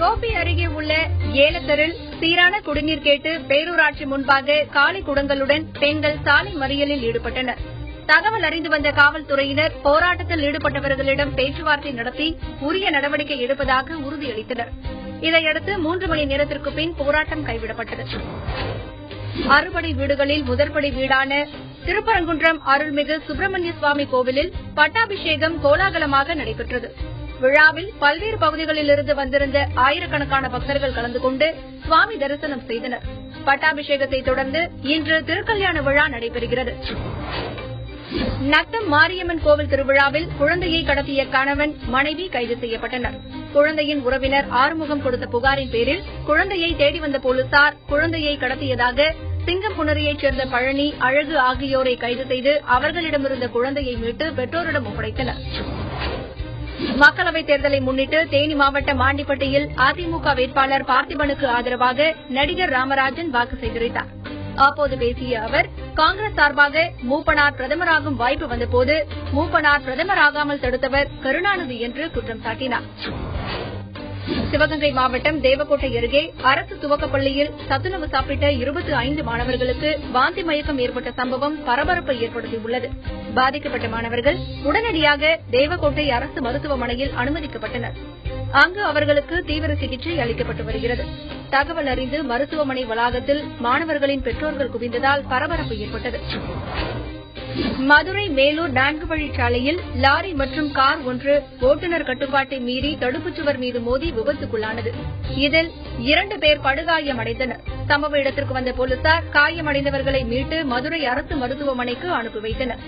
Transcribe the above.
கோபி அருகே உள்ள ஏலத்தரில் சீரான குடிநீர் கேட்டு பேரூராட்சி முன்பாக காலி குடங்களுடன் பெண்கள் சாலை மறியலில் ஈடுபட்டனர். தகவல் அறிந்து வந்த காவல்துறையினர் போராட்டத்தில் ஈடுபட்டவர்களிடம் பேச்சுவார்த்தை நடத்தி உரிய நடவடிக்கை எடுப்பதாக உறுதியளித்தனர். இதையடுத்து 3 மணி நேரத்திற்கு பின் போராட்டம் கைவிடப்பட்டது. அறுபடை வீடுகளில் முதற்படை வீடான திருப்பரங்குன்றம் அருள்மிகு சுப்பிரமணிய சுவாமி கோவிலில் பட்டாபிஷேகம் கோலாகலமாக நடைபெற்றது. விழாவில் பல்வேறு பகுதிகளிலிருந்து வந்திருந்த ஆயிரக்கணக்கான பக்தர்கள் கலந்து கொண்டு சுவாமி தரிசனம் செய்தனர். பட்டாபிஷேகத்தை தொடர்ந்து இன்று திருக்கல்யாண விழா நடைபெறுகிறது. நத்தம் மாரியம்மன் கோவில் திருவிழாவில் குழந்தையை கடத்திய கணவன் மனைவி கைது செய்யப்பட்டனர். குழந்தையின் உறவினர் ஆறுமுகம் கொடுத்த புகாரின் பேரில் குழந்தையை தேடி வந்த போலீசார் குழந்தையை கடத்தியதாக சிங்கம்புணரியைச் சேர்ந்த பழனி, அழகு ஆகியோரை கைது செய்து அவர்களிடமிருந்த குழந்தையை மீட்டு பெற்றோரிடம் ஒப்படைத்தனர். மக்களவைத் தேர்தலை முன்னிட்டு தேனி மாவட்டம் ஆண்டிப்பட்டியில் அதிமுக வேட்பாளர் பார்த்திபனுக்கு ஆதரவாக நடிகர் ராமராஜன் வாக்கு சேகரித்தார். அப்போது பேசிய அவர், காங்கிரஸ் சார்பாக மூப்பனார் பிரதமராகும் வாய்ப்பு வந்தபோது மூப்பனார் பிரதமராகாமல் தடுத்தவர் கருணாநிதி என்று குற்றம் சாட்டினார். சிவகங்கை மாவட்டம் தேவக்கோட்டை அருகே அரசு துவக்கப்பள்ளியில் சத்துணவு சாப்பிட்ட 25 மாணவர்களுக்கு வாந்தி மயக்கம் ஏற்பட்ட சம்பவம் பரபரப்பை ஏற்படுத்தியுள்ளது. பாதிக்கப்பட்ட மாணவர்கள் உடனடியாக தேவக்கோட்டை அரசு மருத்துவமனையில் அனுமதிக்கப்பட்டனர். அங்கு அவர்களுக்கு தீவிர சிகிச்சை அளிக்கப்பட்டு வருகிறது. தகவல் அறிந்து மருத்துவமனை வளாகத்தில் மாணவர்களின் பெற்றோர்கள் குவிந்ததால் பரபரப்பு ஏற்பட்டது. மதுரை மேலூர் 4 வழிச்சாலையில் லாரி மற்றும் கார் ஒன்று ஓட்டுநர் கட்டுப்பாட்டை மீறி தடுப்புச்சுவர் மீது மோதி விபத்துக்குள்ளானது. இதில் 2 பேர் படுகாயமடைந்தனர். சம்பவ இடத்திற்கு வந்த போலீசார் காயமடைந்தவர்களை மீட்டு மதுரை அரசு மருத்துவமனைக்கு அனுப்பி வைத்தனர்.